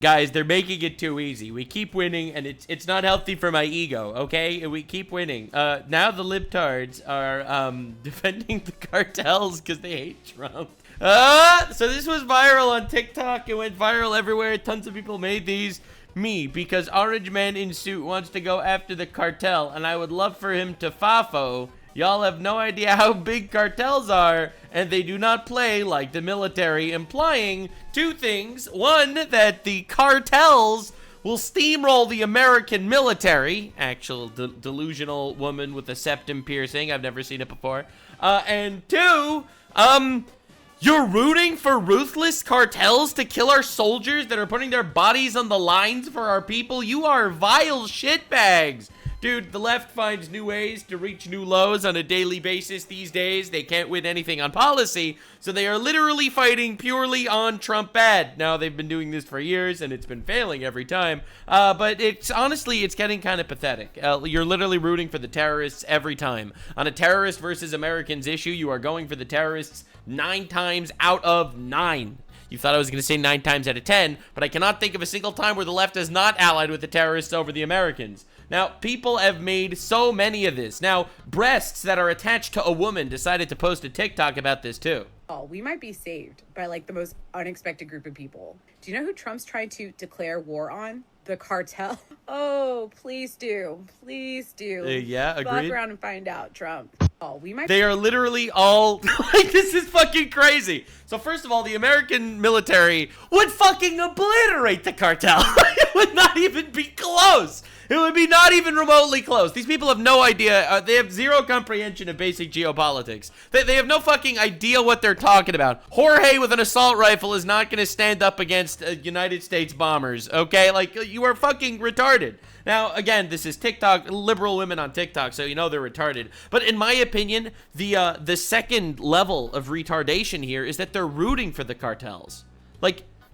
Guys, they're making it too easy. We keep winning, and it's not healthy for my ego, okay? We keep winning. Now the libtards are defending the cartels because they hate Trump. So this was viral on TikTok. It went viral everywhere. Tons of people made these. Me, because Orange Man in Suit wants to go after the cartel, and I would love for him to fafo. Y'all have no idea how big cartels are, and they do not play like the military, implying two things. One, that the cartels will steamroll the American military. Actual delusional woman with a septum piercing. I've never seen it before. And two, you're rooting for ruthless cartels to kill our soldiers that are putting their bodies on the lines for our people? You are vile shitbags. Dude, the left finds new ways to reach new lows on a daily basis these days. They can't win anything on policy, so they are literally fighting purely on Trump bad. Now, they've been doing this for years, and it's been failing every time. But honestly, it's getting kind of pathetic. You're literally rooting for the terrorists every time. On a terrorist versus Americans issue, you are going for the terrorists 9 times out of 9. You thought I was going to say 9 times out of 10, but I cannot think of a single time where the left has not allied with the terrorists over the Americans. Now, people have made so many of this. Now, breasts that are attached to a woman decided to post a TikTok about this too. Oh, we might be saved by like the most unexpected group of people. Do you know who Trump's trying to declare war on? The cartel. Oh, please do. Please do. Yeah, agreed. Fuck around and find out, Trump. Oh, we might. They are literally all like, this is fucking crazy. So first of all, the American military would fucking obliterate the cartel. It would not even be close. It would be not even remotely close. These people have no idea. They have zero comprehension of basic geopolitics. They have no fucking idea what they're talking about. Jorge with an assault rifle is not going to stand up against United States bombers, okay? Like, you are fucking retarded. Now, again, this is TikTok, liberal women on TikTok, so you know they're retarded. But in my opinion, the second level of retardation here is that they're rooting for the cartels.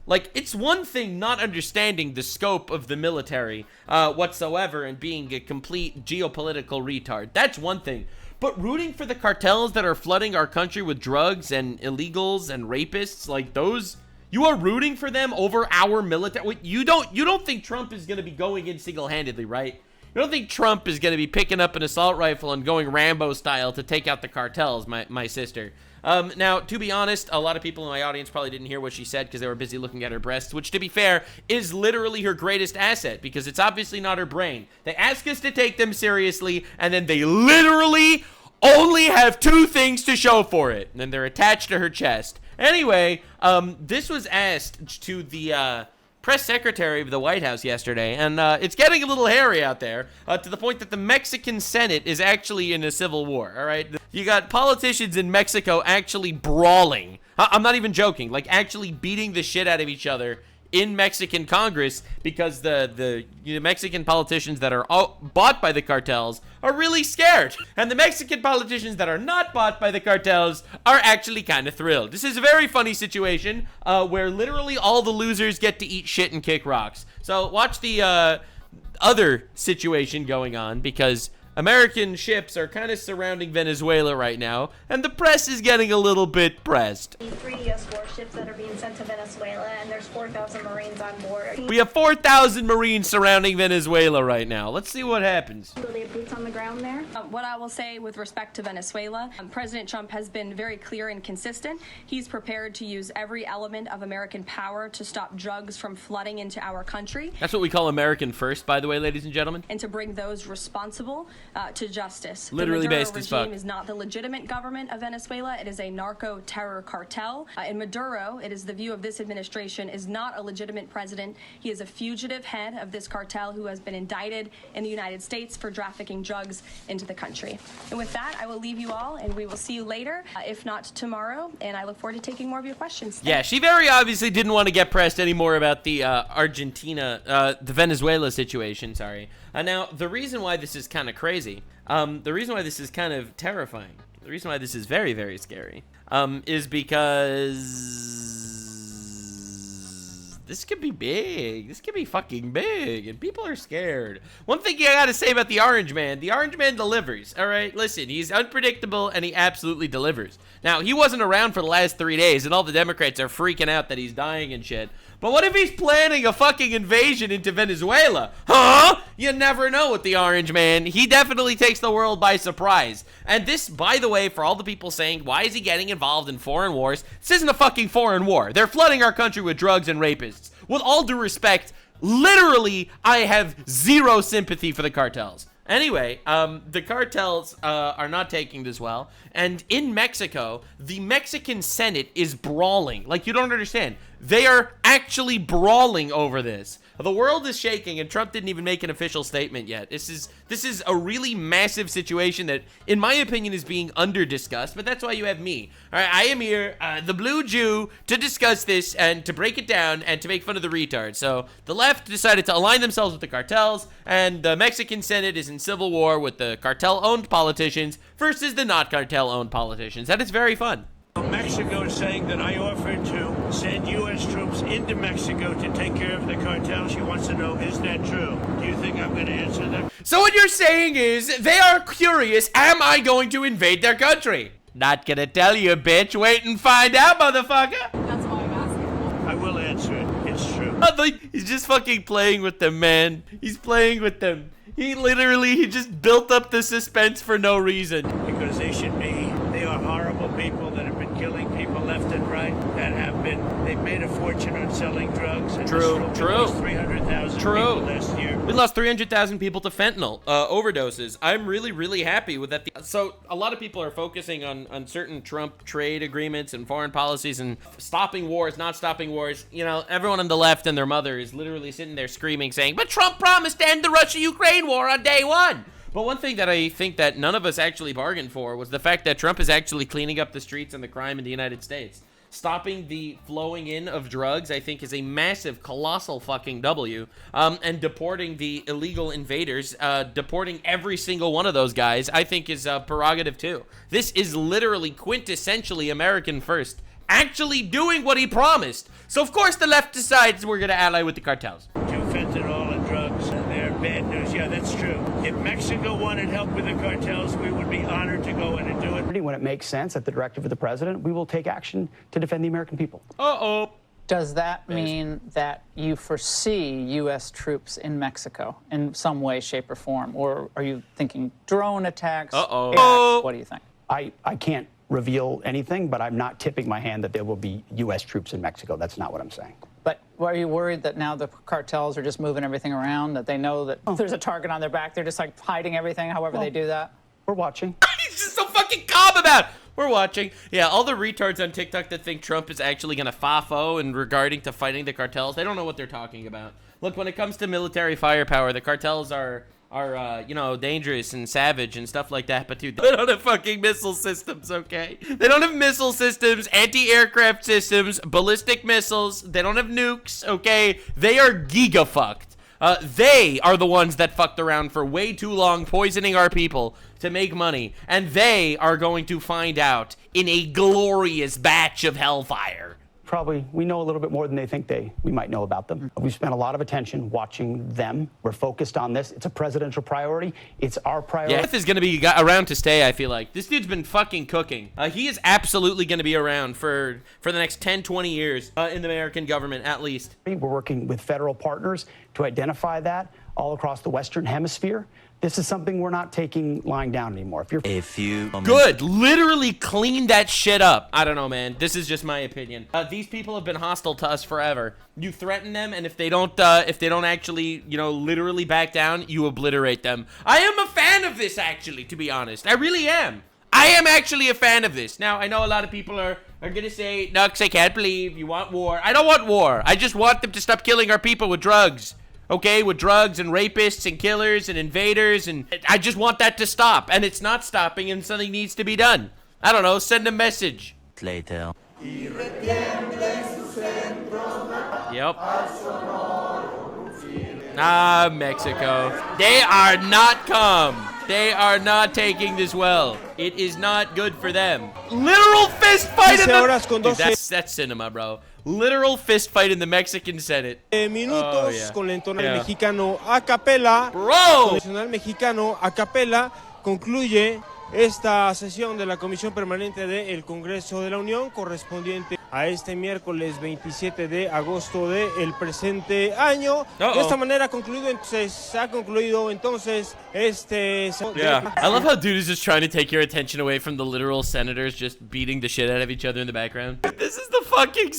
Like, it's one thing not understanding the scope of the military whatsoever and being a complete geopolitical retard. That's one thing. But rooting for the cartels that are flooding our country with drugs and illegals and rapists, like those, you are rooting for them over our military. You don't think Trump is going to be going in single-handedly, right? You don't think Trump is going to be picking up an assault rifle and going Rambo style to take out the cartels, my sister. Now, to be honest, a lot of people in my audience probably didn't hear what she said because they were busy looking at her breasts, which, to be fair, is literally her greatest asset because it's obviously not her brain. They ask us to take them seriously, and then they literally only have 2 things to show for it, and then they're attached to her chest. Anyway, this was asked to the press secretary of the White House yesterday, and it's getting a little hairy out there, to the point that the Mexican Senate is actually in a civil war, all right? You got politicians in Mexico actually brawling. I'm not even joking, like actually beating the shit out of each other in Mexican Congress because the Mexican politicians that are bought by the cartels are really scared. And the Mexican politicians that are not bought by the cartels are actually kind of thrilled. This is a very funny situation where literally all the losers get to eat shit and kick rocks. So watch the other situation going on because American ships are kind of surrounding Venezuela right now, and the press is getting a little bit pressed. 3 U.S. warships that are being sent to Venezuela, and there's 4,000 Marines on board. We have 4,000 Marines surrounding Venezuela right now. Let's see what happens. So they have boots on the ground there? What I will say with respect to Venezuela, President Trump has been very clear and consistent. He's prepared to use every element of American power to stop drugs from flooding into our country. That's what we call American first, by the way, ladies and gentlemen. And to bring those responsible to justice. Literally the Maduro based as fuck. regime is not the legitimate government of Venezuela. It is a narco-terror cartel. And Maduro, it is the view of this administration, is not a legitimate president. He is a fugitive head of this cartel who has been indicted in the United States for trafficking drugs into the country. And with that, I will leave you all, and we will see you later, if not tomorrow. And I look forward to taking more of your questions. Yeah, she very obviously didn't want to get pressed anymore about the the Venezuela situation, sorry. Now, the reason why this is kind of crazy, the reason why this is kind of terrifying, the reason why this is very, very scary, is because this could be big. This could be fucking big, and people are scared. One thing I gotta say about the Orange Man delivers, all right? Listen, he's unpredictable, and he absolutely delivers. Now, he wasn't around for the last 3 days, and all the Democrats are freaking out that he's dying and shit, But what if he's planning a fucking invasion into Venezuela? Huh? You never know with the orange man. He definitely takes the world by surprise. And this, by the way, for all the people saying, why is he getting involved in foreign wars? This isn't a fucking foreign war. They're flooding our country with drugs and rapists. With all due respect, literally, I have zero sympathy for the cartels. Anyway, the cartels are not taking this well. And in Mexico, the Mexican Senate is brawling. Like, you don't understand. They are actually brawling over this. The world is shaking, and Trump didn't even make an official statement yet. This is a really massive situation that, in my opinion, is being under-discussed, but that's why you have me. All right, I am here, the Blue Jew, to discuss this and to break it down and to make fun of the retards. So the left decided to align themselves with the cartels, and the Mexican Senate is in civil war with the cartel-owned politicians versus the not cartel-owned politicians. That is very fun. Mexico is saying that I offered to send U.S. troops into Mexico to take care of the cartel. She wants to know, is that true? Do you think I'm going to answer that? So what you're saying is, they are curious, am I going to invade their country? Not gonna tell you, bitch. Wait and find out, motherfucker. That's why I'm asking. I will answer it. It's true. He's just fucking playing with them, man. He's playing with them. He just built up the suspense for no reason. Because they are horrible people that have been killing people left and right, that have been, they've made a fortune on selling drugs. And True. We lost 300,000 people last year. We lost 300,000 people to fentanyl overdoses. I'm really, really happy with that. So a lot of people are focusing on certain Trump trade agreements and foreign policies and stopping wars, not stopping wars. You know, everyone on the left and their mother is literally sitting there screaming, saying, but Trump promised to end the Russia-Ukraine war on day one. But one thing that I think that none of us actually bargained for was the fact that Trump is actually cleaning up the streets and the crime in the United States. Stopping the flowing in of drugs, I think, is a massive, colossal fucking W. And deporting the illegal invaders, deporting every single one of those guys, I think is a prerogative too. This is literally quintessentially American first. Actually doing what he promised. So of course the left decides we're going to ally with the cartels. Fentanyl and drugs, they're bad news. Yeah, that's true. If Mexico wanted help with the cartels, we would be honored to go in and do it. When it makes sense, at the directive of the president, we will take action to defend the American people. Uh-oh. Does that mean that you foresee U.S. troops in Mexico in some way, shape, or form? Or are you thinking drone attacks? Uh-oh. What do you think? I can't reveal anything, but I'm not tipping my hand that there will be U.S. troops in Mexico. That's not what I'm saying. But are you worried that now the cartels are just moving everything around, that they know that there's a target on their back? They're just like hiding everything, however they do that? We're watching. He's just so fucking calm about it. We're watching. Yeah, all the retards on TikTok that think Trump is actually going to FAFO in regarding to fighting the cartels, they don't know what they're talking about. Look, when it comes to military firepower, the cartels are you know, dangerous and savage and stuff like that, but dude, they don't have fucking missile systems, okay? They don't have missile systems, anti-aircraft systems, ballistic missiles, they don't have nukes, okay? They are giga-fucked. They are the ones that fucked around for way too long, poisoning our people to make money, and they are going to find out in a glorious batch of hellfire. Probably, we know a little bit more than they think we might know about them. We've spent a lot of attention watching them. We're focused on this. It's a presidential priority. It's our priority. Yeah, Death is going to be around to stay, I feel like. This dude's been fucking cooking. He is absolutely going to be around for the next 10, 20 years in the American government, at least. We're working with federal partners to identify that all across the Western Hemisphere. This is something we're not lying down anymore. If you're Good, literally clean that shit up. I don't know, man. This is just my opinion. These people have been hostile to us forever. You threaten them, and if they don't actually, you know, literally back down, you obliterate them. I am a fan of this, actually, to be honest. I really am. I am actually a fan of this. Now, I know a lot of people are gonna say, Nux, I can't believe you want war. I don't want war. I just want them to stop killing our people with drugs. Okay, with drugs and rapists and killers and invaders, and I just want that to stop, and it's not stopping, and something needs to be done. I don't know, send a message. Later. Yep. Ah, Mexico. They are not calm. They are not taking this well. It is not good for them. Literal fist fight in the... Dude, that's cinema, bro. Literal fist fight in the Mexican Senate. Minutos con el nacional mexicano a capela. Bro! El nacional mexicano a capela concluye esta sesión de la Comisión Permanente del Congreso de la Unión correspondiente a este miércoles 27 de agosto del presente año. De esta manera se ha concluido entonces este... Yeah, I love how dude is just trying to take your attention away from the literal senators just beating the shit out of each other in the background. This is the fucking...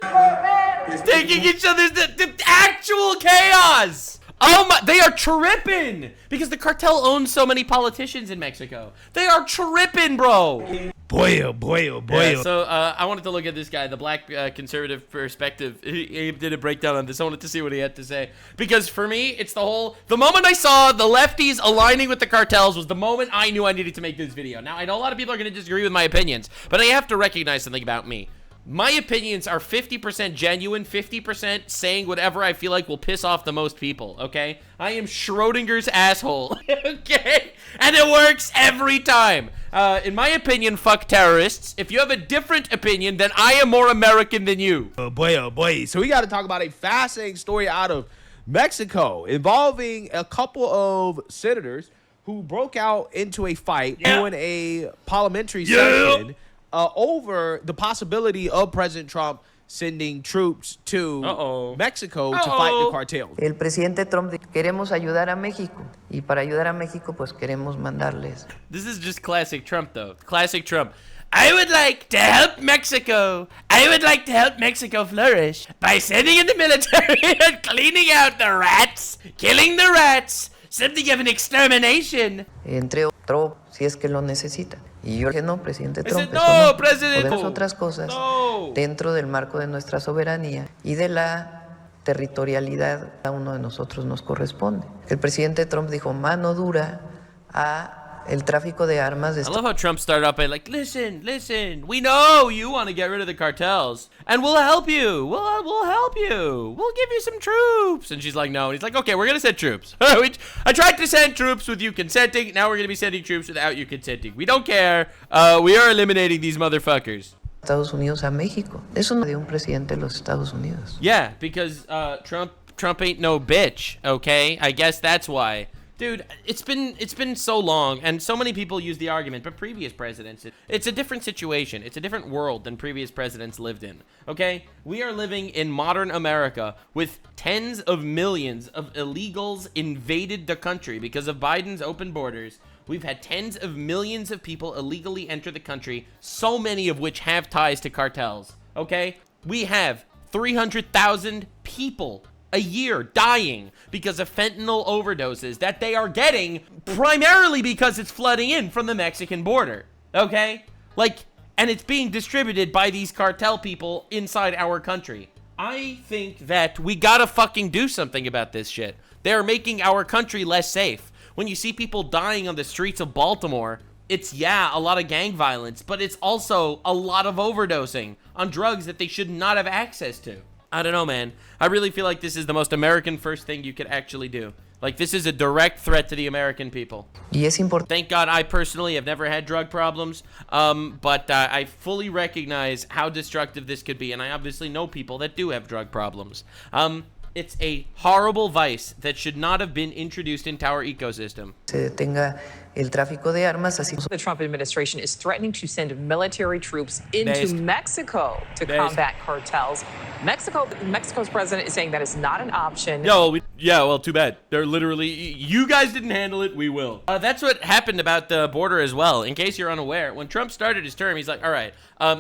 taking each other's... the actual chaos! Oh my, they are tripping! Because the cartel owns so many politicians in Mexico. They are tripping, bro! Boy, oh boy, oh boy. Yeah, so I wanted to look at this guy, the black conservative perspective. He did a breakdown on this. I wanted to see what he had to say. Because for me, it's the moment I saw the lefties aligning with the cartels was the moment I knew I needed to make this video. Now, I know a lot of people are going to disagree with my opinions, but I have to recognize something about me. My opinions are 50% genuine, 50% saying whatever I feel like will piss off the most people, okay? I am Schrodinger's asshole, okay? And it works every time. In my opinion, fuck terrorists. If you have a different opinion, then I am more American than you. Oh boy. So we got to talk about a fascinating story out of Mexico involving a couple of senators who broke out into a fight during a parliamentary session over the possibility of President Trump sending troops to Mexico to fight the cartels. El presidente Trump dice, queremos ayudar a México y para ayudar a México pues queremos mandarles. This is just classic Trump though. Classic Trump. I would like to help Mexico. I would like to help Mexico flourish by sending in the military and cleaning out the rats, killing the rats, something of an extermination. Entre otros, si es que lo necesita. Y yo dije, no, presidente Trump, no, podemos otras cosas dentro del marco de nuestra soberanía y de la territorialidad a uno de nosotros nos corresponde. El presidente Trump dijo mano dura a el tráfico de armas. I love how Trump started out by like, listen, we know you want to get rid of the cartels, and we'll help you. We'll help you. We'll give you some troops. And she's like, no. And he's like, okay, we're gonna send troops. I tried to send troops with you consenting. Now we're gonna be sending troops without you consenting. We don't care. We are eliminating these motherfuckers. Estados Unidos a México. Eso no de un presidente de los Estados Unidos. Yeah, because Trump ain't no bitch. Okay, I guess that's why. Dude, it's been so long, and so many people use the argument, but previous presidents, it's a different situation. It's a different world than previous presidents lived in, okay? We are living in modern America with tens of millions of illegals invaded the country because of Biden's open borders. We've had tens of millions of people illegally enter the country, so many of which have ties to cartels, okay? We have 300,000 people a year dying because of fentanyl overdoses that they are getting primarily because it's flooding in from the Mexican border, okay? Like, and it's being distributed by these cartel people inside our country. I think that we gotta fucking do something about this shit. They're making our country less safe. When you see people dying on the streets of Baltimore, it's, yeah, a lot of gang violence, but it's also a lot of overdosing on drugs that they should not have access to. I don't know, man. I really feel like this is the most American first thing you could actually do. Like, this is a direct threat to the American people. Thank God I personally have never had drug problems, but I fully recognize how destructive this could be, and I obviously know people that do have drug problems. It's a horrible vice that should not have been introduced into our ecosystem. The Trump administration is threatening to send military troops into Mexico to combat cartels. Mexico's president is saying that is not an option. Well, too bad. They're literally, you guys didn't handle it, we will. That's what happened about the border as well. In case you're unaware, when Trump started his term, he's like, all right,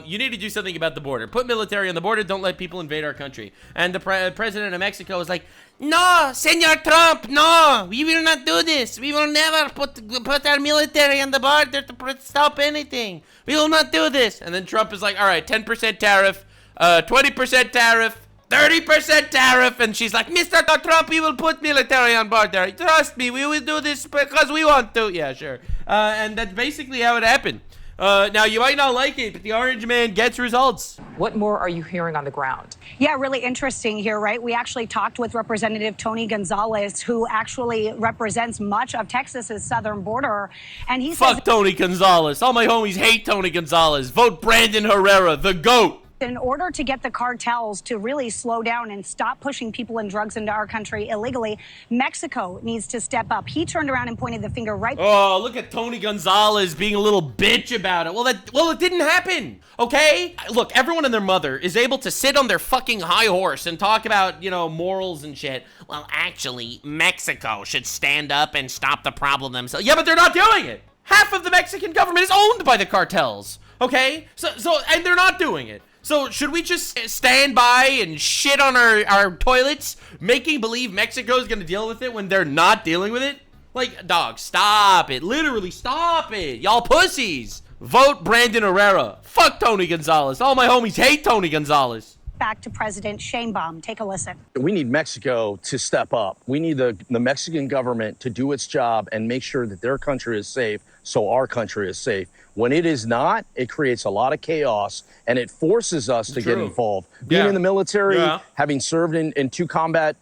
you need to do something about the border. Put military on the border, don't let people invade our country. And the president of Mexico was like, no, Senor Trump, no, we will not do this. We will never put our military on the border to stop anything. We will not do this. And then Trump is like, all right, 10% tariff, 20% tariff, 30% tariff. And she's like, Mr. Trump, we will put military on border. Trust me, we will do this because we want to. Yeah, sure. And that's basically how it happened. Now, you might not like it, but the orange man gets results. What more are you hearing on the ground? Yeah, really interesting here, right? We actually talked with Representative Tony Gonzalez, who actually represents much of Texas's southern border. And he says... Fuck Tony Gonzalez. All my homies hate Tony Gonzalez. Vote Brandon Herrera, the GOAT. In order to get the cartels to really slow down and stop pushing people and drugs into our country illegally, Mexico needs to step up. He turned around and pointed the finger right. Oh, look at Tony Gonzalez being a little bitch about it. Well, it didn't happen, okay? Look, everyone and their mother is able to sit on their fucking high horse and talk about, you know, morals and shit. Well, actually, Mexico should stand up and stop the problem themselves. Yeah, but they're not doing it. Half of the Mexican government is owned by the cartels, okay? So, and they're not doing it. So should we just stand by and shit on our toilets, making believe Mexico's gonna deal with it when they're not dealing with it? Like, dog, stop it. Literally, stop it. Y'all pussies. Vote Brandon Herrera. Fuck Tony Gonzalez. All my homies hate Tony Gonzalez. Back to President Sheinbaum. Take a listen. We need Mexico to step up. We need the Mexican government to do its job and make sure that their country is safe so our country is safe. When it is not, it creates a lot of chaos and it forces us to get involved. Being in the military, having served in 2 combat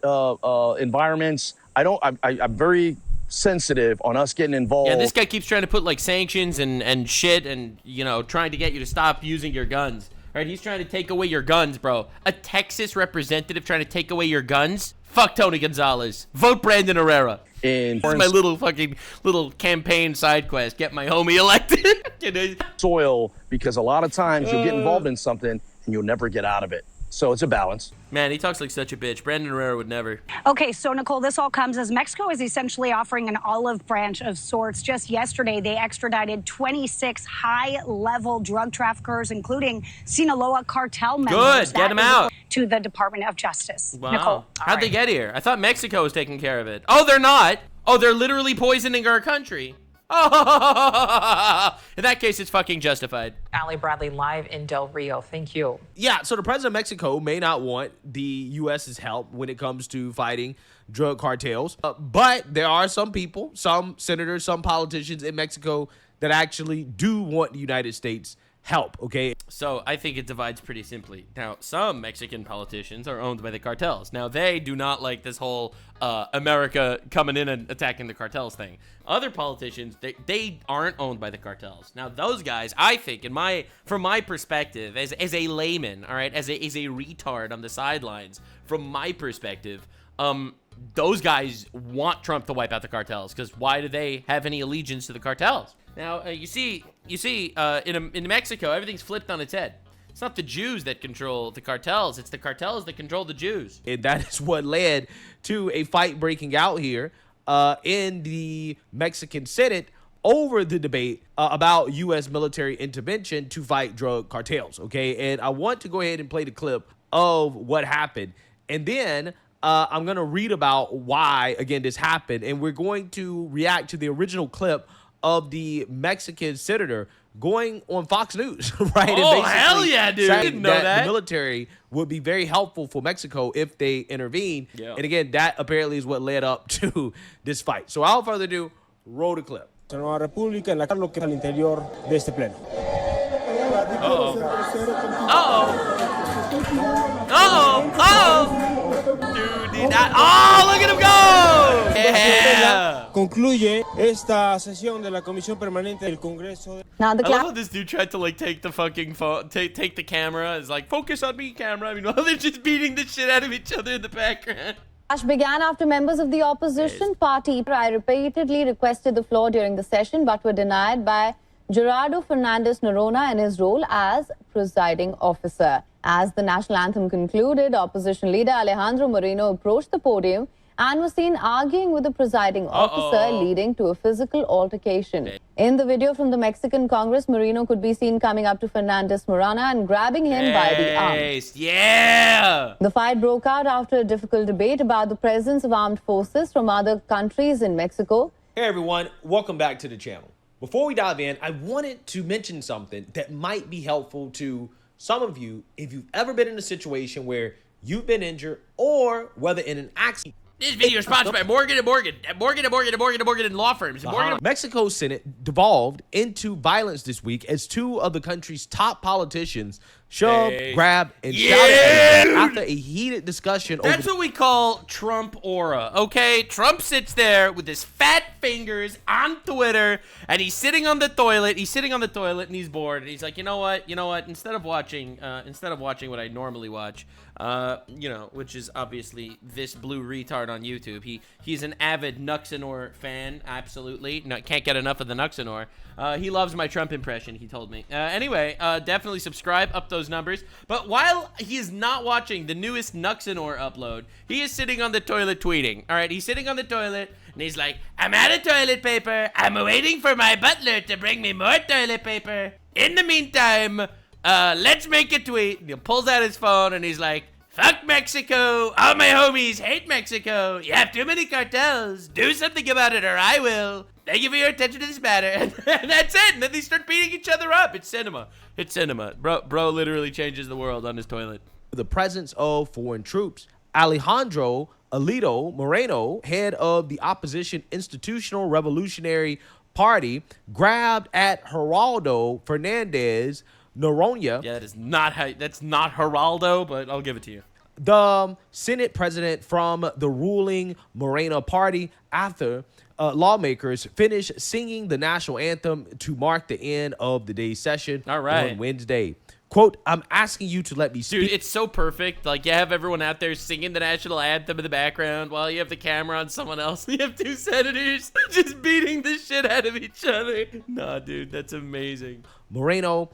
environments, I'm very sensitive on us getting involved. Yeah, this guy keeps trying to put like sanctions and shit and, you know, trying to get you to stop using your guns. Right? He's trying to take away your guns, bro. A Texas representative trying to take away your guns? Fuck Tony Gonzalez. Vote Brandon Herrera. This is my little campaign side quest. Get my homie elected. Soil, because a lot of times you'll get involved in something and you'll never get out of it. So it's a balance. Man, he talks like such a bitch. Brandon Herrera would never. Okay, so Nicole, this all comes as Mexico is essentially offering an olive branch of sorts. Just yesterday, they extradited 26 high-level drug traffickers, including Sinaloa cartel members. Good, get them out. To the Department of Justice. Wow. Nicole. How'd they get here? I thought Mexico was taking care of it. Oh, they're not. Oh, they're literally poisoning our country. Oh, in that case, it's fucking justified. Ali Bradley live in Del Rio. Thank you. Yeah, so the president of Mexico may not want the U.S.'s help when it comes to fighting drug cartels. But there are some people, some senators, some politicians in Mexico that actually do want the United States help, okay? So I think it divides pretty simply. Now, some Mexican politicians are owned by the cartels. Now, they do not like this whole America coming in and attacking the cartels thing. Other politicians, they aren't owned by the cartels. Now, those guys, I think, from my perspective, as a layman, all right, as a retard on the sidelines, from my perspective, those guys want Trump to wipe out the cartels, because why do they have any allegiance to the cartels? Now, you see, in Mexico, everything's flipped on its head. It's not the Jews that control the cartels. It's the cartels that control the Jews. And that is what led to a fight breaking out here in the Mexican Senate over the debate about U.S. military intervention to fight drug cartels, okay? And I want to go ahead and play the clip of what happened. And then I'm going to read about why, again, this happened. And we're going to react to the original clip of the Mexican senator going on Fox News, right? Oh, hell yeah, dude. I didn't know that. The military would be very helpful for Mexico if they intervene. Yeah. And again, that apparently is what led up to this fight. So without further ado, roll the clip. Nueva República en la lo que es al interior de este pleno. Oh, look at him go! Yeah. Concluye esta sesión de la Comisión Permanente del Congreso. I love how this dude tried to like take the fucking phone, take the camera. It's like, focus on me, camera. I mean, while they're just beating the shit out of each other in the background. Clash began after members of the opposition party repeatedly requested the floor during the session but were denied by Gerardo Fernandez Noronha in his role as presiding officer. As the national anthem concluded, opposition leader Alejandro Moreno approached the podium and was seen arguing with the presiding officer, leading to a physical altercation. In the video from the Mexican Congress, Moreno could be seen coming up to Fernandez Noronha and grabbing him by the arm. Yeah! The fight broke out after a difficult debate about the presence of armed forces from other countries in Mexico. Hey everyone, welcome back to the channel. Before we dive in, I wanted to mention something that might be helpful to some of you if you've ever been in a situation where you've been injured or whether in an accident. This video is sponsored by Morgan & Morgan and law firms. Mexico's Senate devolved into violence this week as two of the country's top politicians shoved, grabbed, and shouted at him after a heated discussion. That's what we call Trump aura, okay? Trump sits there with his fat fingers on Twitter, and he's sitting on the toilet. He's sitting on the toilet, and he's bored. And he's like, you know what? Instead of watching what I normally watch, which is obviously this blue retard on YouTube. He's an avid Nuxanor fan, absolutely. No, can't get enough of the Nuxanor. He loves my Trump impression, he told me. Anyway, definitely subscribe, up those numbers. But while he is not watching the newest Nuxanor upload, he is sitting on the toilet tweeting. All right, he's sitting on the toilet, and he's like, I'm out of toilet paper. I'm waiting for my butler to bring me more toilet paper. In the meantime, let's make a tweet. And he pulls out his phone, and he's like, fuck Mexico. All my homies hate Mexico. You have too many cartels. Do something about it, or I will. Thank you for your attention to this matter. And that's it. And then they start beating each other up. It's cinema. It's cinema. Bro literally changes the world on his toilet. The presence of foreign troops. Alejandro Alito Moreno, head of the opposition Institutional Revolutionary Party, grabbed at Geraldo Fernandez Noronha. Yeah, that's not Geraldo, but I'll give it to you. The Senate president from the ruling Morena party after lawmakers finished singing the national anthem to mark the end of the day's session on Wednesday. Quote, I'm asking you to let me speak. Dude, it's so perfect. Like, you have everyone out there singing the national anthem in the background while you have the camera on someone else. You have two senators just beating the shit out of each other. Nah, dude, that's amazing. Moreno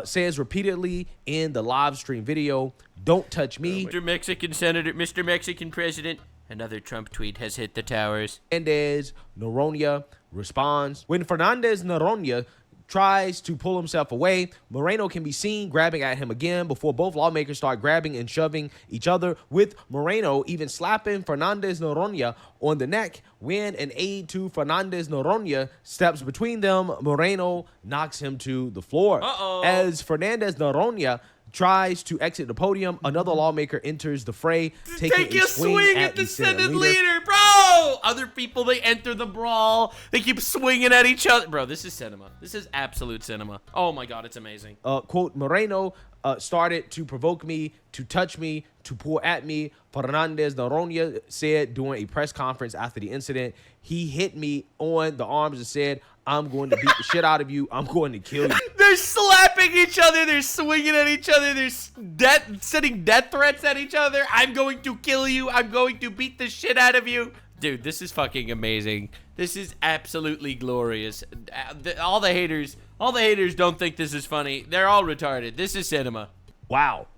says repeatedly in the live stream video, don't touch me. Mr. Mexican Senator, Mr. Mexican President, another Trump tweet has hit the towers. Fernandez Noronha responds. When Fernandez Noronha tries to pull himself away, Moreno can be seen grabbing at him again before both lawmakers start grabbing and shoving each other, with Moreno even slapping Fernandez Noronha on the neck. When an aide to Fernandez Noronha steps between them, Moreno knocks him to the floor. As Fernandez Noronha tries to exit the podium, another lawmaker enters the fray, taking a swing at the Senate leader. Bro! Other people, they enter the brawl. They keep swinging at each other. Bro, this is cinema. This is absolute cinema. Oh my God, it's amazing. Quote, Moreno started to provoke me, to touch me, to pull at me. Fernandez Noronha said during a press conference after the incident, he hit me on the arms and said, I'm going to beat the shit out of you. I'm going to kill you. They're slapping each other. They're swinging at each other. They're sending death threats at each other. I'm going to kill you. I'm going to beat the shit out of you. Dude, this is fucking amazing. This is absolutely glorious. All the haters don't think this is funny. They're all retarded. This is cinema. Wow.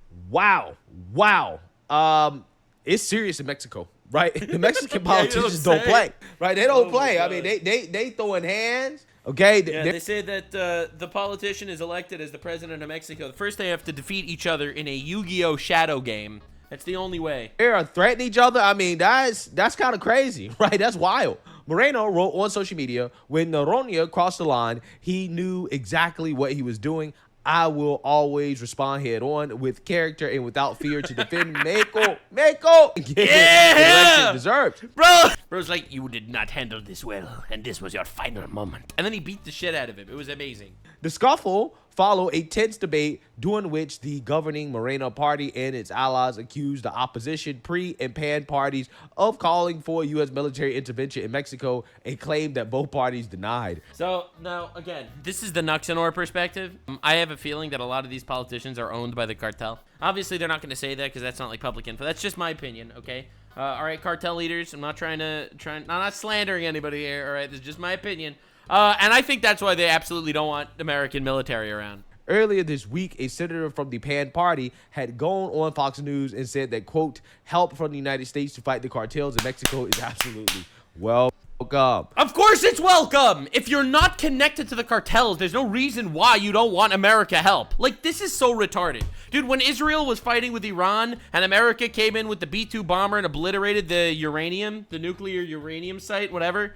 It's serious in Mexico, right? The Mexican politicians don't play, right? They don't play. I mean, they throwing hands. Okay. They say that the politician is elected as the president of Mexico. First, they have to defeat each other in a Yu-Gi-Oh! Shadow game. That's the only way. They're threatening each other. I mean, that's kind of crazy, right? That's wild. Moreno wrote on social media, when Noronha crossed the line, he knew exactly what he was doing. I will always respond head on with character and without fear to defend Mexico. Yeah! Deserved. Bro's like, you did not handle this well, and this was your final moment. And then he beat the shit out of him. It was amazing. The scuffle followed a tense debate during which the governing Moreno party and its allies accused the opposition pre- and pan parties of calling for U.S. military intervention in Mexico, a claim that both parties denied. So, now, again, this is the Nuxanor perspective. I have a feeling that a lot of these politicians are owned by the cartel. Obviously, they're not going to say that because that's not like public info. That's just my opinion, okay? All right, cartel leaders, I'm not I'm not slandering anybody here, all right? This is just my opinion. And I think that's why they absolutely don't want American military around. Earlier this week, a senator from the PAN party had gone on Fox News and said that, quote, help from the United States to fight the cartels in Mexico is absolutely welcome. Of course it's welcome. If you're not connected to the cartels, there's no reason why you don't want America help. Like, this is so retarded. Dude, when Israel was fighting with Iran and America came in with the B-2 bomber and obliterated the nuclear uranium site, whatever,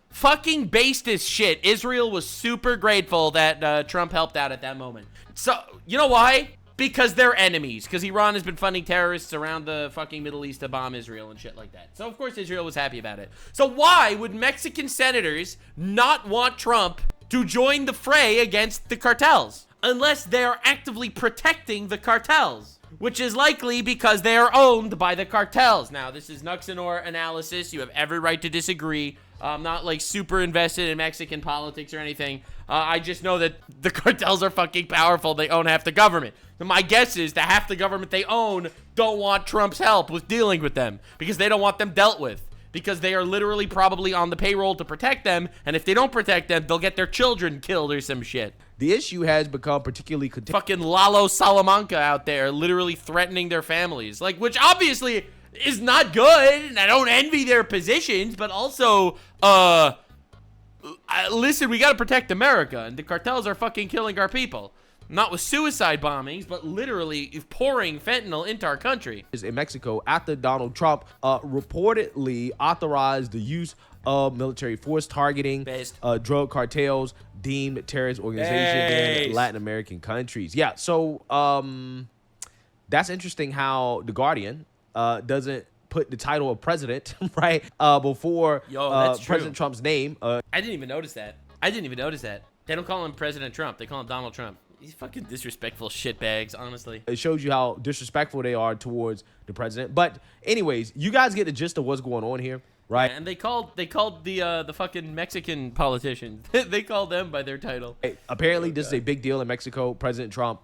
fucking based this shit. Israel was super grateful that Trump helped out at that moment. So, you know why? Because they're enemies. Because Iran has been funding terrorists around the fucking Middle East to bomb Israel and shit like that. So, of course, Israel was happy about it. So, why would Mexican senators not want Trump to join the fray against the cartels? unless they are actively protecting the cartels, which is likely because they are owned by the cartels. Now, this is Nuxanor analysis. You have every right to disagree. I'm not like super invested in Mexican politics or anything. I just know that the cartels are fucking powerful. They own half the government. So my guess is that half the government they own don't want Trump's help with dealing with them because they don't want them dealt with. Because they are literally probably on the payroll to protect them, and if they don't protect them, they'll get their children killed or some shit. The issue has become particularly fucking Lalo Salamanca out there literally threatening their families, like, which obviously is not good, and I don't envy their positions, but also, listen, we gotta protect America, and the cartels are fucking killing our people. Not with suicide bombings, but literally pouring fentanyl into our country. In Mexico, after Donald Trump reportedly authorized the use of military force targeting drug cartels deemed terrorist organizations in Latin American countries. Yeah, so that's interesting how The Guardian doesn't put the title of president, right, before President Trump's name. I didn't even notice that. They don't call him President Trump. They call him Donald Trump. These fucking disrespectful shitbags, honestly. It shows you how disrespectful they are towards the president. But anyways, you guys get the gist of what's going on here, right? Yeah, and they called the fucking Mexican politicians. They called them by their title. Hey, apparently, this is a big deal in Mexico. President Trump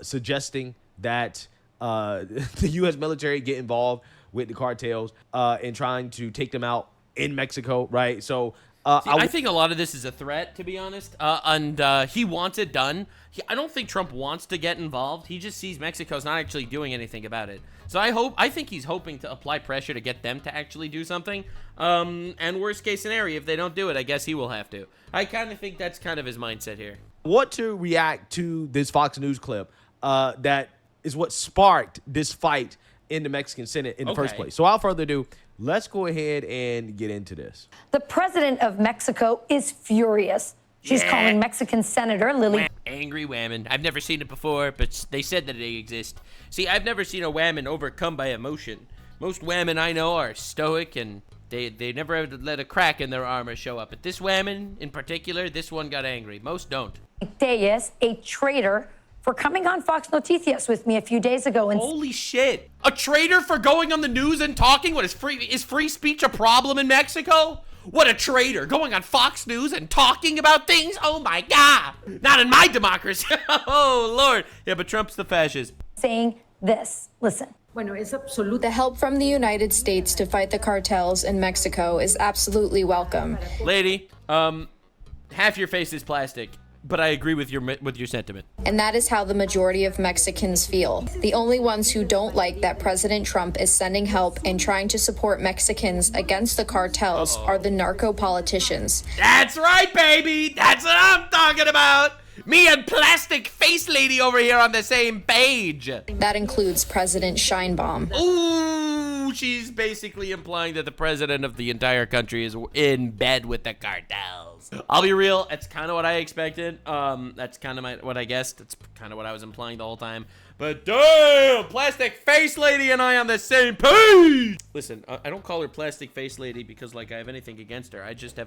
suggesting that the U.S. military get involved with the cartels and trying to take them out in Mexico, right? So I think a lot of this is a threat, to be honest, and he wants it done. I don't think Trump wants to get involved. He just sees Mexico's not actually doing anything about it. So I think he's hoping to apply pressure to get them to actually do something. And worst case scenario, if they don't do it, I guess he will have to. I kind of think that's kind of his mindset here. What to react to this Fox News clip that is what sparked this fight in the Mexican Senate in the first place. So without further ado, let's go ahead and get into this. The president of Mexico is furious. She's calling Mexican Senator Lily. Angry women. I've never seen it before, but they said that they exist. See, I've never seen a woman overcome by emotion. Most women I know are stoic and they never let a crack in their armor show up. But this woman in particular, this one got angry. Most don't. Reyes, a traitor, for coming on Fox Noticias with me a few days ago. And holy shit. A traitor for going on the news and talking? What, is free speech a problem in Mexico? What a traitor, going on Fox News and talking about things? Oh my God. Not in my democracy. Oh Lord. Yeah, but Trump's the fascist. Saying this, listen. The help from the United States to fight the cartels in Mexico is absolutely welcome. Lady, half your face is plastic. But I agree with your sentiment. And that is how the majority of Mexicans feel. The only ones who don't like that President Trump is sending help and trying to support Mexicans against the cartels are the narco politicians. That's right, baby. That's what I'm talking about. Me and plastic face lady over here on the same page. That includes President Scheinbaum. Ooh, she's basically implying that the president of the entire country is in bed with the cartels. I'll be real, that's kind of what I expected. That's kind of what I guessed. That's kind of what I was implying the whole time. But damn, plastic face lady and I on the same page. Listen, I don't call her plastic face lady because like I have anything against her. I just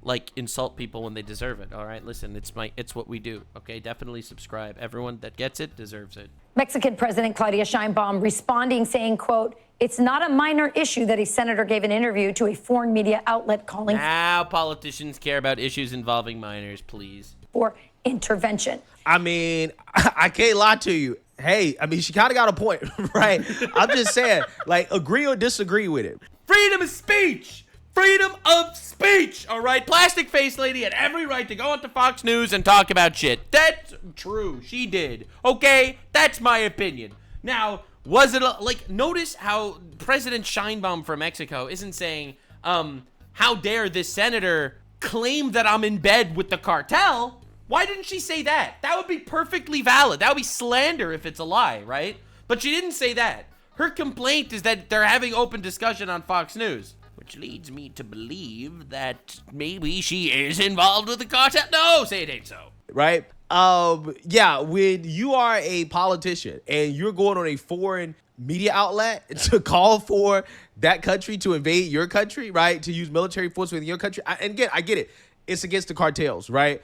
like insult people when they deserve it. All right, listen, it's what we do. Okay, definitely subscribe. Everyone that gets it deserves it. Mexican President Claudia Sheinbaum responding, saying, quote, "It's not a minor issue that a senator gave an interview to a foreign media outlet calling now politicians care about issues involving minors, please. For intervention." I mean, I can't lie to you. Hey, I mean, she kind of got a point, right? I'm just saying, like, agree or disagree with it. Freedom of speech. Freedom of speech, all right? Plastic face lady had every right to go onto Fox News and talk about shit. That's true. She did. Okay? That's my opinion. Now, was it like, notice how President Scheinbaum from Mexico isn't saying, how dare this senator claim that I'm in bed with the cartel? Why didn't she say that? That would be perfectly valid. That would be slander if it's a lie, right? But she didn't say that. Her complaint is that they're having open discussion on Fox News. Which leads me to believe that maybe she is involved with the cartel. No, say it ain't so. Right? Yeah, when you are a politician and you're going on a foreign media outlet to call for that country to invade your country, right? To use military force within your country. And again, I get it. It's against the cartels, right?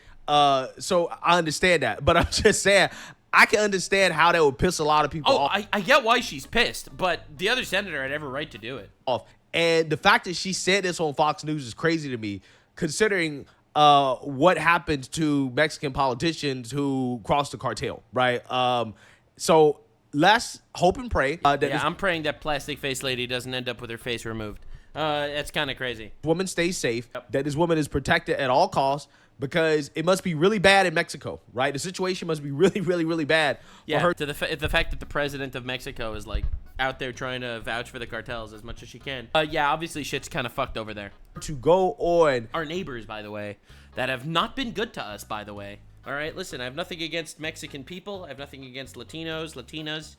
So I understand that. But I'm just saying, I can understand how that would piss a lot of people off. I get why she's pissed, but the other senator had every right to do it. And the fact that she said this on Fox News is crazy to me, considering what happened to Mexican politicians who crossed the cartel, right? So let's hope and pray. I'm praying that plastic face lady doesn't end up with her face removed. That's kind of crazy. Woman stays safe, that this woman is protected at all costs, because it must be really bad in Mexico, right? The situation must be really, really, really bad. Yeah, to the fact that the president of Mexico is like out there trying to vouch for the cartels as much as she can. Yeah, obviously shit's kind of fucked over there. To go on. Our neighbors, by the way, that have not been good to us, by the way. All right, listen, I have nothing against Mexican people. I have nothing against Latinos, Latinas.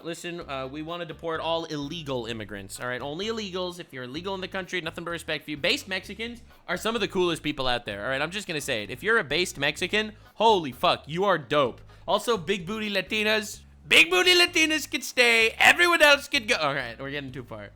Listen, we want to deport all illegal immigrants, all right? Only illegals. If you're illegal in the country, nothing but respect for you. Based Mexicans are some of the coolest people out there, all right? I'm just going to say it. If you're a based Mexican, holy fuck, you are dope. Also, big booty Latinas. Big booty Latinas can stay. Everyone else can go. All right, we're getting too far.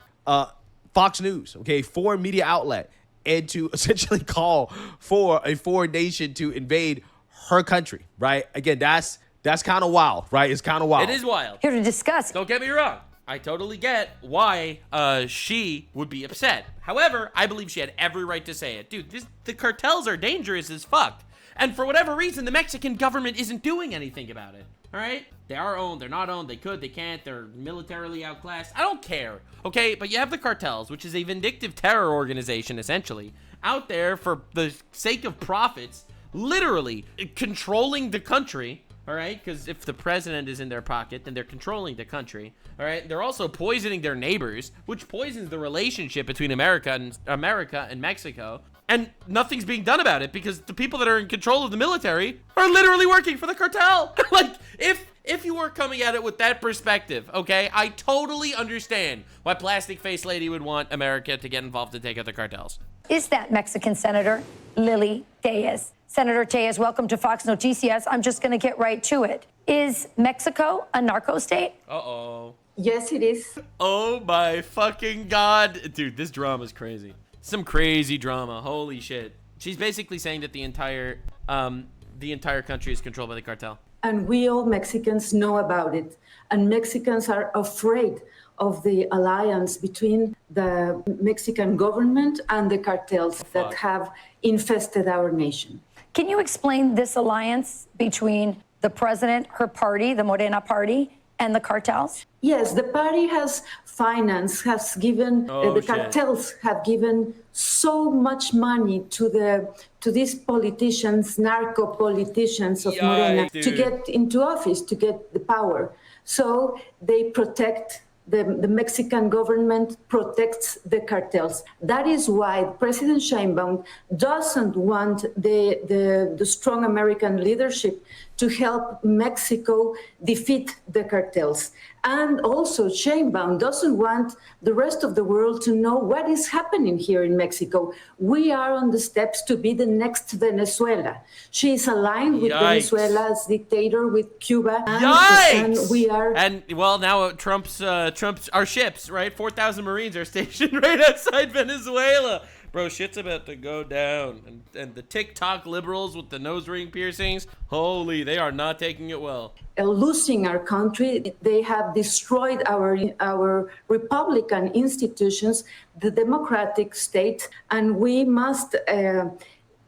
Fox News, okay, foreign media outlet, and to essentially call for a foreign nation to invade her country, right? Again, that's kind of wild, right? It's kind of wild. It is wild. Here to discuss. Don't get me wrong. I totally get why she would be upset. However, I believe she had every right to say it. Dude, the cartels are dangerous as fuck. And for whatever reason, the Mexican government isn't doing anything about it. All right? They are owned. They're not owned. They could. They can't. They're militarily outclassed. I don't care. Okay? But you have the cartels, which is a vindictive terror organization, essentially, out there for the sake of profits, literally controlling the country, all right? Because if the president is in their pocket, then they're controlling the country, all right? They're also poisoning their neighbors, which poisons the relationship between America and Mexico, and nothing's being done about it because the people that are in control of the military are literally working for the cartel. Like, if you were coming at it with that perspective, okay, I totally understand why Plastic Face Lady would want America to get involved to take out the cartels. Is that Mexican Senator Lily Tellez? Senator Tellez, welcome to Fox Noticias. I'm just going to get right to it. Is Mexico a narco state? Uh-oh. Yes, it is. Oh my fucking God. Dude, this drama's crazy. Some crazy drama. Holy shit. She's basically saying that the entire country is controlled by the cartel. And we all Mexicans know about it. And Mexicans are afraid of the alliance between the Mexican government and the cartels that have infested our nation. Can you explain this alliance between the president, her party, the Morena party, and the cartels? Yes, the party has financed, has given, cartels have given so much money to these politicians, narco politicians of Morena, to get into office, to get the power. So they protect. The Mexican government protects the cartels. That is why President Sheinbaum doesn't want the strong American leadership to help Mexico defeat the cartels. And also, Sheinbaum doesn't want the rest of the world to know what is happening here in Mexico. We are on the steps to be the next Venezuela. She is aligned with Venezuela's dictator, with Cuba. And we are. And well, now Trump's our ships, right? 4,000 Marines are stationed right outside Venezuela. Bro, shit's about to go down. And the TikTok liberals with the nose ring piercings, holy, they are not taking it well. Losing our country, they have destroyed our Republican institutions, the democratic state, and we must,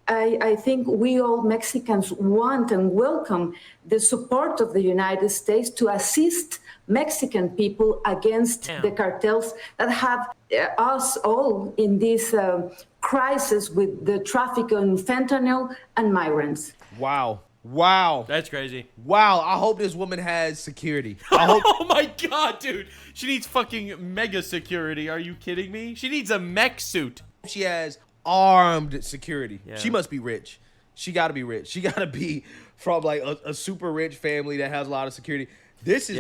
I think we all Mexicans want and welcome the support of the United States to assist Mexican people against the cartels that have us all in this crisis with the traffic in fentanyl and migrants. Wow. That's crazy. Wow. I hope this woman has security. Oh my God, dude. She needs fucking mega security. Are you kidding me? She needs a mech suit. She has armed security. Yeah. She must be rich. She got to be rich. She got to be from like a super rich family that has a lot of security. This is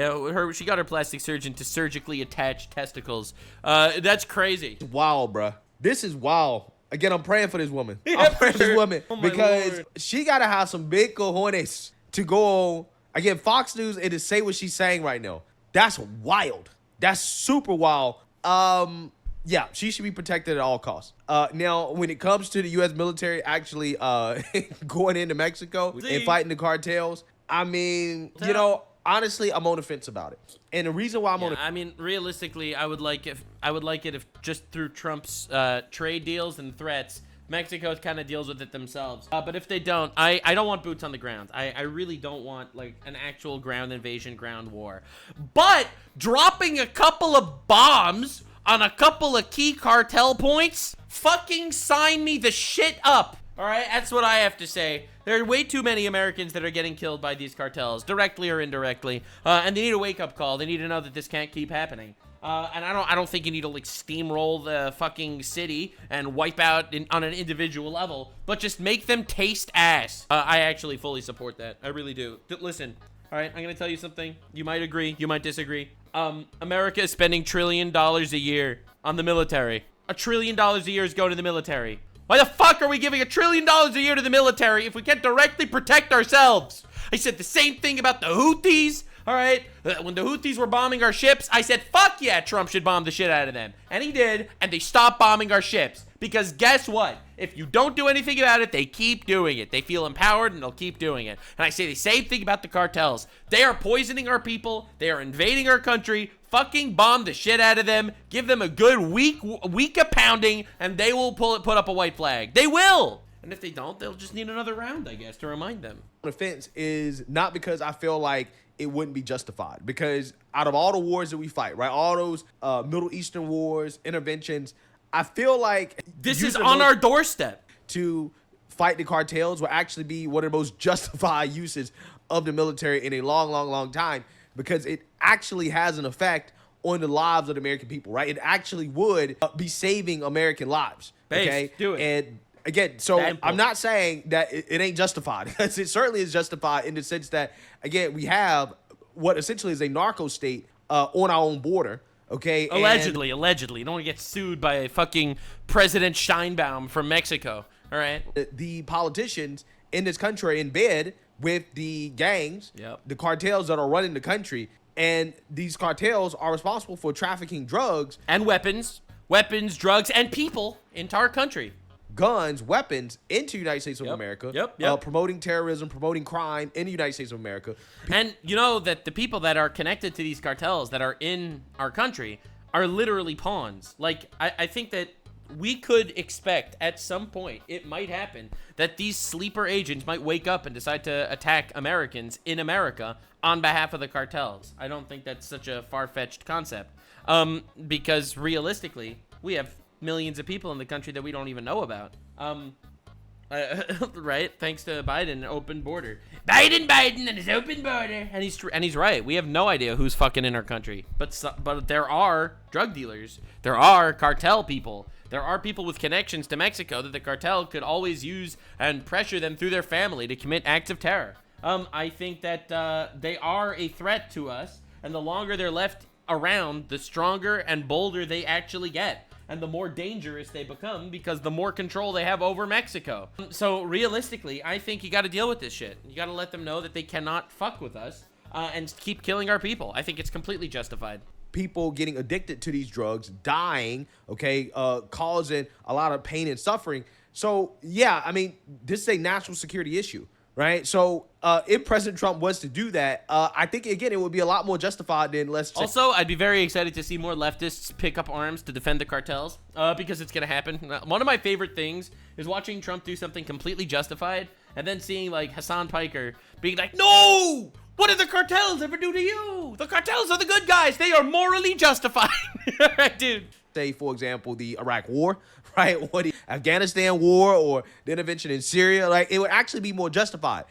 she got her plastic surgeon to surgically attach testicles. That's crazy. Wow, bruh. This is wild. Again, I'm praying for this woman. I'm praying for this woman because Lord. She gotta have some big cojones to go on. Again, Fox News and to say what she's saying right now. That's wild. That's super wild. Yeah, she should be protected at all costs. Now, when it comes to the U.S. military actually going into Mexico and fighting the cartels, I mean, you know, honestly, I'm on the fence about it. And the reason why I'm on the I mean, realistically, I would like it if just through Trump's trade deals and threats, Mexico kind of deals with it themselves. But if they don't, I don't want boots on the ground. I really don't want like an actual ground invasion, ground war. But dropping a couple of bombs on a couple of key cartel points, fucking sign me the shit up. All right, that's what I have to say. There are way too many Americans that are getting killed by these cartels, directly or indirectly, and they need a wake-up call. They need to know that this can't keep happening. And I don't think you need to like steamroll the fucking city and wipe out on an individual level, but just make them taste ass. I actually fully support that. I really do. Listen, all right, I'm gonna tell you something. You might agree, you might disagree. America is spending $1 trillion a year on the military. $1 trillion a year is going to the military. Why the fuck are we giving $1 trillion a year to the military if we can't directly protect ourselves? I said the same thing about the Houthis. All right, when the Houthis were bombing our ships, I said, fuck yeah, Trump should bomb the shit out of them. And he did, and they stopped bombing our ships. Because guess what? If you don't do anything about it, they keep doing it. They feel empowered, and they'll keep doing it. And I say the same thing about the cartels. They are poisoning our people. They are invading our country. Fucking bomb the shit out of them. Give them a good week of pounding, and they will put up a white flag. They will. And if they don't, they'll just need another round, I guess, to remind them. The fence is not because I feel like it wouldn't be justified, because out of all the wars that we fight, right, all those Middle Eastern wars, interventions, I feel like this is on our doorstep. To fight the cartels will actually be one of the most justified uses of the military in a long time, because it actually has an effect on the lives of the American people, right? It actually would be saving American lives. Okay, do it. And again, so I'm not saying that it ain't justified, because it certainly is justified in the sense that, again, we have what essentially is a narco state on our own border. Okay, allegedly. Don't want to get sued by a fucking President Scheinbaum from Mexico. All right. The politicians in this country are in bed with the gangs, the cartels that are running the country, and these cartels are responsible for trafficking drugs and weapons, drugs, and people into our country. Guns, weapons into the United States of America. Promoting terrorism, promoting crime in the United States of America. And you know that the people that are connected to these cartels that are in our country are literally pawns. Like, I think that we could expect at some point, it might happen, that these sleeper agents might wake up and decide to attack Americans in America on behalf of the cartels. I don't think that's such a far-fetched concept. Because realistically, we have millions of people in the country that we don't even know about. Right? Thanks to Biden, open border. Biden and his open border. And he's right. We have no idea who's fucking in our country. But there are drug dealers. There are cartel people. There are people with connections to Mexico that the cartel could always use and pressure them through their family to commit acts of terror. I think that they are a threat to us, and the longer they're left around, the stronger and bolder they actually get. And the more dangerous they become, because the more control they have over Mexico. So realistically, I think you got to deal with this shit. You got to let them know that they cannot fuck with us and keep killing our people. I think it's completely justified. People getting addicted to these drugs, dying, okay, causing a lot of pain and suffering. So, yeah, I mean, this is a national security issue, right? So, if President Trump was to do that, I think, again, it would be a lot more justified than Also, I'd be very excited to see more leftists pick up arms to defend the cartels, because it's going to happen. One of my favorite things is watching Trump do something completely justified and then seeing, like, Hasan Piker being like, no! What did the cartels ever do to you? The cartels are the good guys. They are morally justified. Right, dude. Say, for example, the Iraq War, right? Or the Afghanistan War, or the intervention in Syria. Like, it would actually be more justified.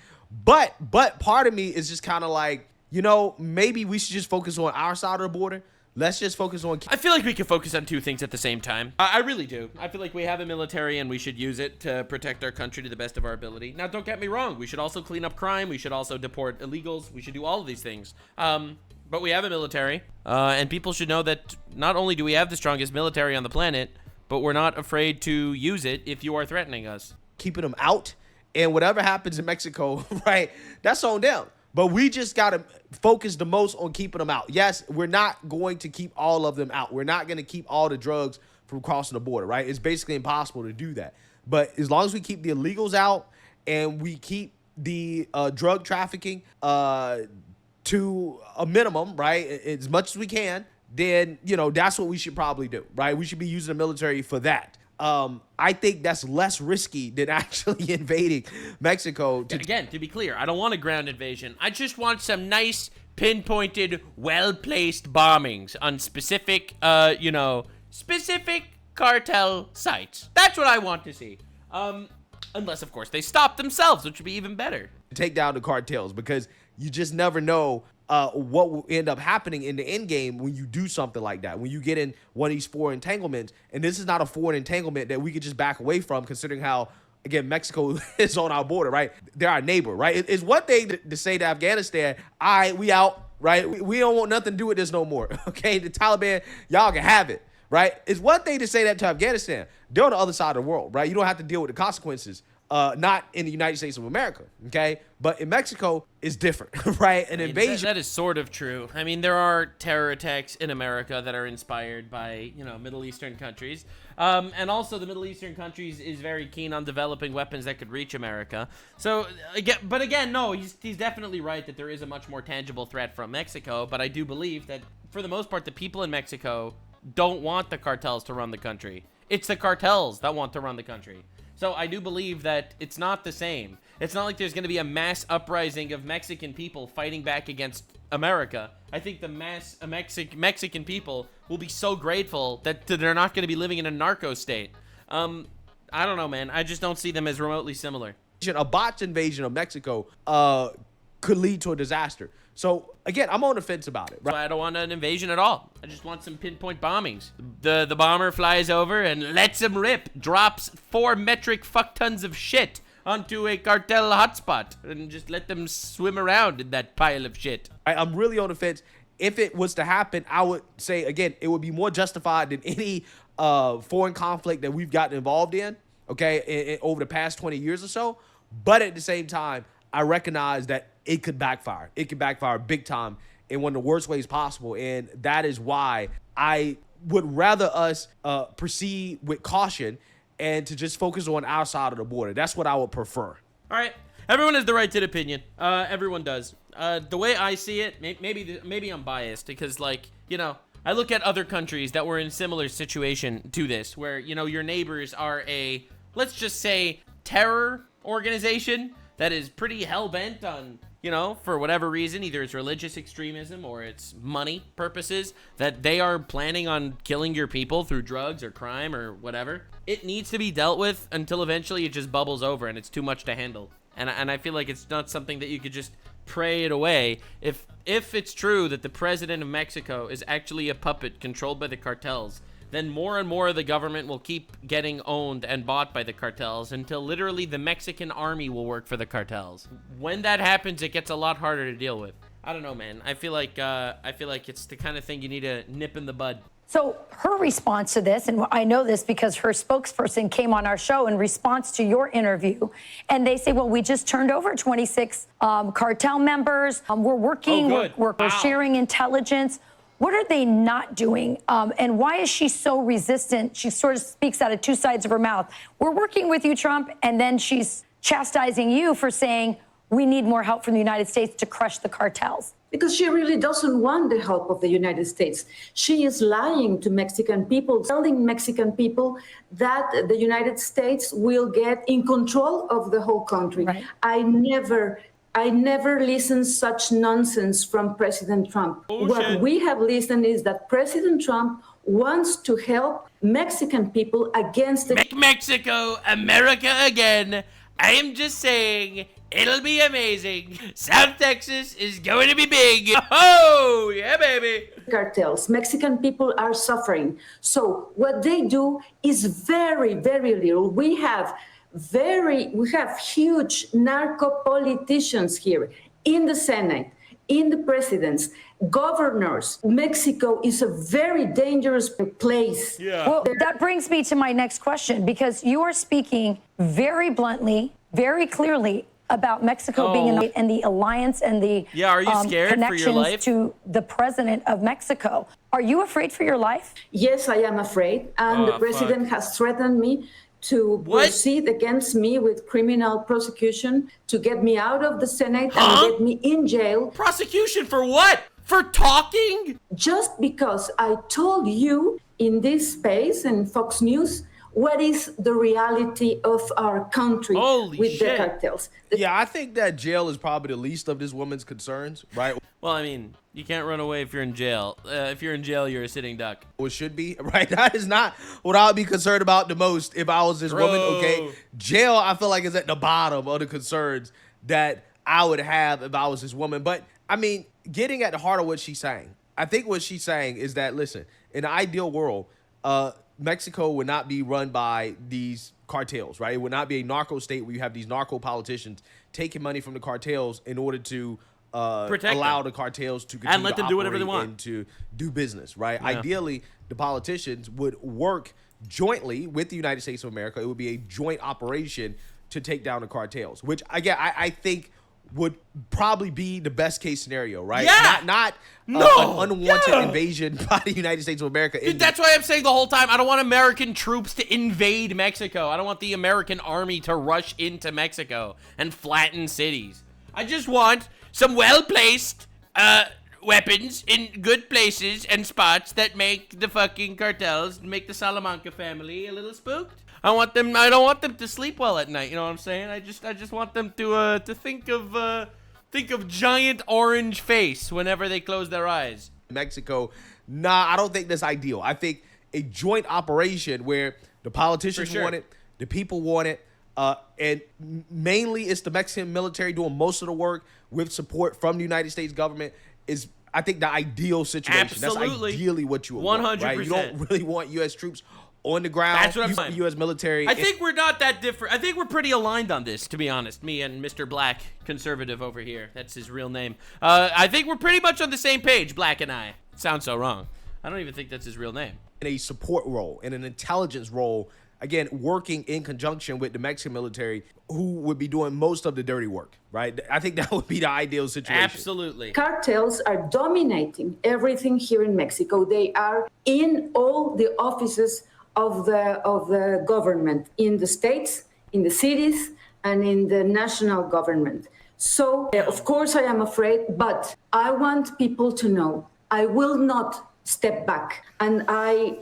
But part of me is just kind of like, you know, maybe we should just focus on our side of the border. Let's just focus on... I feel like we can focus on two things at the same time. I really do. I feel like we have a military and we should use it to protect our country to the best of our ability. Now, don't get me wrong. We should also clean up crime. We should also deport illegals. We should do all of these things. But we have a military, and people should know that not only do we have the strongest military on the planet, but we're not afraid to use it if you are threatening us. Keeping them out, and whatever happens in Mexico, right, that's on them. But we just got to focus the most on keeping them out. Yes, we're not going to keep all of them out. We're not going to keep all the drugs from crossing the border, right? It's basically impossible to do that. But as long as we keep the illegals out and we keep the drug trafficking to a minimum, right, as much as we can, then, you know, that's what we should probably do, right? We should be using the military for that. I think that's less risky than actually invading Mexico. Again, to be clear, I don't want a ground invasion. I just want some nice, pinpointed, well-placed bombings on specific, specific cartel sites. That's what I want to see. Unless, of course, they stop themselves, which would be even better. Take down the cartels, because you just never know what will end up happening in the end game when you do something like that. When you get in one of these foreign entanglements, and this is not a foreign entanglement that we could just back away from, considering how, again, Mexico is on our border, right? They're our neighbor, right? It's one thing to say to Afghanistan, all right, we out, right? We don't want nothing to do with this no more, okay? The Taliban, y'all can have it, right? It's one thing to say that to Afghanistan. They're on the other side of the world, right? You don't have to deal with the consequences. Not in the United States of America, okay? But in Mexico, it's different, right? An invasion. That is sort of true. I mean, there are terror attacks in America that are inspired by, Middle Eastern countries. And also the Middle Eastern countries is very keen on developing weapons that could reach America. So, again, no, he's definitely right that there is a much more tangible threat from Mexico. But I do believe that, for the most part, the people in Mexico don't want the cartels to run the country. It's the cartels that want to run the country. So I do believe that it's not the same. It's not like there's going to be a mass uprising of Mexican people fighting back against America. I think the mass Mexican people will be so grateful that they're not going to be living in a narco state. I don't know, man. I just don't see them as remotely similar. A botched invasion of Mexico could lead to a disaster. So, again, I'm on the fence about it. Right? I don't want an invasion at all. I just want some pinpoint bombings. The bomber flies over and lets him rip. Drops 4 metric fuck tons of shit onto a cartel hotspot. And just let them swim around in that pile of shit. I'm really on the fence. If it was to happen, I would say, again, it would be more justified than any foreign conflict that we've gotten involved in, okay, over the past 20 years or so. But at the same time, I recognize that it could backfire. It could backfire big time in one of the worst ways possible. And that is why I would rather us proceed with caution and to just focus on our side of the border. That's what I would prefer. All right. Everyone has the right to an opinion. Everyone does. The way I see it, maybe I'm biased because, I look at other countries that were in similar situation to this, where, your neighbors are a, let's just say, terror organization that is pretty hell-bent on, for whatever reason, either it's religious extremism or it's money purposes, that they are planning on killing your people through drugs or crime or whatever. It needs to be dealt with until eventually it just bubbles over and it's too much to handle. And I feel like it's not something that you could just pray it away. If it's true that the president of Mexico is actually a puppet controlled by the cartels, then more and more of the government will keep getting owned and bought by the cartels until literally the Mexican army will work for the cartels. When that happens, it gets a lot harder to deal with. I don't know, man. I feel like it's the kind of thing you need to nip in the bud. So her response to this, and I know this because her spokesperson came on our show in response to your interview, and they say, well, we just turned over 26 cartel members. We're working, we're sharing intelligence. What are they not doing? And why is she so resistant? She sort of speaks out of two sides of her mouth. We're working with you, Trump, and then she's chastising you for saying we need more help from the United States to crush the cartels. Because she really doesn't want the help of the United States. She is lying to Mexican people, telling Mexican people that the United States will get in control of the whole country. Right. I never listened such nonsense from President Trump. What we have listened is that President Trump wants to help Mexican people against the... Make Mexico America again. I am just saying, it'll be amazing. South Texas is going to be big. Oh, yeah, baby. Cartels. Mexican people are suffering. So what they do is very, very little. We have huge narco politicians here in the Senate, in the presidents, governors. Mexico is a very dangerous place. Yeah. Well, that brings me to my next question, because you are speaking very bluntly, very clearly about Mexico being in the alliance and the are you scared for your life? connections to the president of Mexico. Are you afraid for your life? Yes, I am afraid. And the president has threatened me to proceed against me with criminal prosecution, to get me out of the Senate and get me in jail. Prosecution for what? For talking? Just because I told you in this space in Fox News what is the reality of our country with the cartels. Yeah, I think that jail is probably the least of this woman's concerns, right? Well, I mean, you can't run away if you're in jail. If you're in jail, you're a sitting duck. It should be, right? That is not what I would be concerned about the most if I was this woman, okay? Jail, I feel like, is at the bottom of the concerns that I would have if I was this woman. But, I mean, getting at the heart of what she's saying, I think what she's saying is that, listen, in the ideal world, Mexico would not be run by these cartels, right? It would not be a narco state where you have these narco politicians taking money from the cartels in order to allow the cartels to continue and let them do whatever they want and to do business, right? Yeah. Ideally, the politicians would work jointly with the United States of America. It would be a joint operation to take down the cartels, which I think would probably be the best case scenario, right? Yeah. Not an unwanted invasion by the United States of America. Dude, that's why I'm saying the whole time, I don't want American troops to invade Mexico. I don't want the American army to rush into Mexico and flatten cities. I just want some well-placed weapons in good places and spots that make the fucking cartels, make the Salamanca family a little spooked. I don't want them to sleep well at night. You know what I'm saying? I just want them to think of giant orange face whenever they close their eyes. Mexico, I don't think that's ideal. I think a joint operation where the politicians want it, the people want it, and mainly it's the Mexican military doing most of the work with support from the United States government is, I think, the ideal situation. Absolutely. That's ideally what you would want, right? You don't really want U.S. troops on the ground. That's what I'm saying. U.S. military. I think we're not that different. I think we're pretty aligned on this, to be honest. Me and Mr. Black, conservative over here. That's his real name. I think we're pretty much on the same page, Black and I. Sounds so wrong. I don't even think that's his real name. In a support role, in an intelligence role, again, working in conjunction with the Mexican military, who would be doing most of the dirty work, right? I think that would be the ideal situation. Absolutely. Cartels are dominating everything here in Mexico. They are in all the offices of the government, in the states, in the cities, and in the national government. So, of course, I am afraid, but I want people to know I will not step back. And I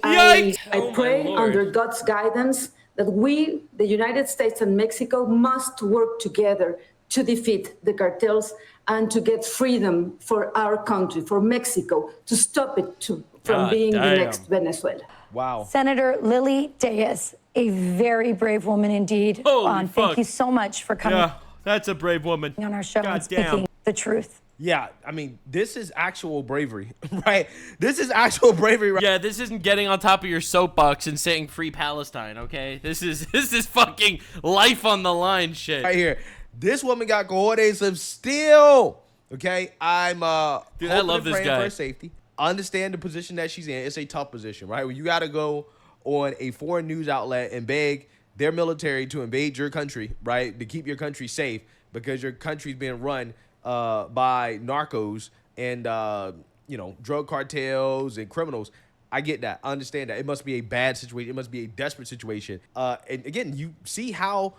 pray under God's guidance that we, the United States and Mexico, must work together to defeat the cartels and to get freedom for our country, for Mexico, to stop it from being the next Venezuela. Wow. Senator Lily Reyes, a very brave woman indeed. Thank you so much for coming. Yeah, that's a brave woman. On our show and speaking the truth. Yeah, I mean, this is actual bravery, right? This is actual bravery. Right? Yeah, this isn't getting on top of your soapbox and saying free Palestine, okay? This is fucking life on the line shit. Right here. This woman got cojones of steel. Okay? I'm dude, I love this guy. For her safety. I understand the position that she's in. It's a tough position, right? When you got to go on a foreign news outlet and beg their military to invade your country, right? To keep your country safe because your country's being run by narcos and, drug cartels and criminals. I get that. I understand that. It must be a bad situation. It must be a desperate situation. And again, you see how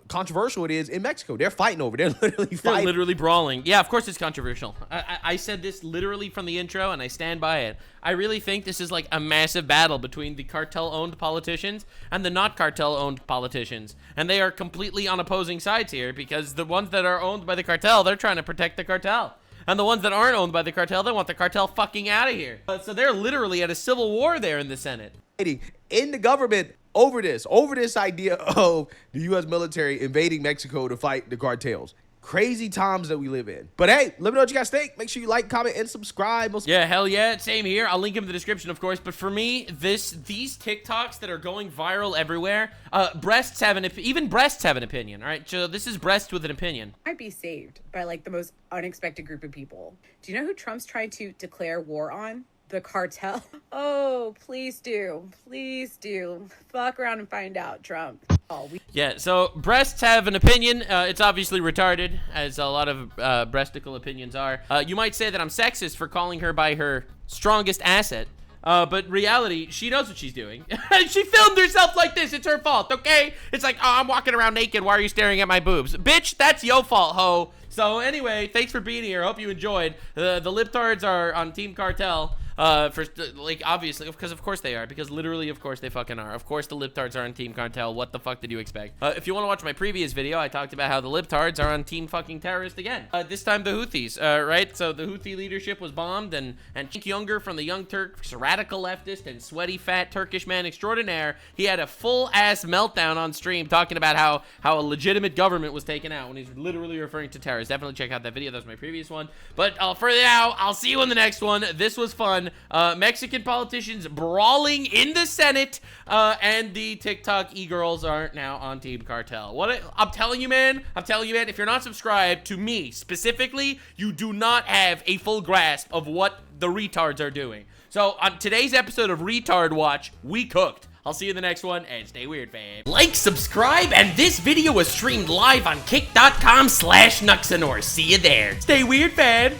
controversial it is in Mexico. They're fighting over. They're literally fighting. They're literally brawling. Yeah, of course it's controversial. I said this literally from the intro, and I stand by it. I really think this is like a massive battle between the cartel-owned politicians and the not cartel-owned politicians. And they are completely on opposing sides here because the ones that are owned by the cartel, they're trying to protect the cartel. And the ones that aren't owned by the cartel, they want the cartel fucking out of here. So they're literally at a civil war there in the Senate. In the government over this idea of the U.S. military invading Mexico to fight the cartels. Crazy times that we live in. But hey, let me know what you guys think. Make sure you like, comment, and subscribe. Yeah, hell yeah. Same here. I'll link them in the description, of course. But for me, these TikToks that are going viral everywhere, even breasts have an opinion, all right? So this is breasts with an opinion. Might be saved by like the most unexpected group of people. Do you know who Trump's trying to declare war on? The cartel. Oh, please do. Please do. Fuck around and find out, Trump. Yeah, so breasts have an opinion. It's obviously retarded, as a lot of breastical opinions are. You might say that I'm sexist for calling her by her strongest asset. But reality, she knows what she's doing. She filmed herself like this. It's her fault, okay? It's like, oh, I'm walking around naked. Why are you staring at my boobs? Bitch, that's your fault, ho. So anyway, thanks for being here. Hope you enjoyed. The libtards are on Team Cartel. Obviously, because of course they are, because literally, of course they fucking are. Of course the libtards are on Team Cartel. What the fuck did you expect? If you want to watch my previous video, I talked about how the libtards are on Team fucking terrorist again. This time the Houthis, right? So the Houthi leadership was bombed, and Younger from the Young Turks, radical leftist and sweaty fat Turkish man extraordinaire, he had a full-ass meltdown on stream talking about how a legitimate government was taken out when he's literally referring to terrorists. Definitely check out that video. That was my previous one. But for now, I'll see you in the next one. This was fun. Mexican politicians brawling in the Senate, and the TikTok e-girls are now on Team Cartel. I'm telling you, man, if you're not subscribed to me specifically, you do not have a full grasp of what the retards are doing. So on today's episode of Retard Watch, we cooked. I'll see you in the next one, and stay weird, fam. Like, subscribe, and this video was streamed live on kick.com/Nuxanor. See you there. Stay weird, fam.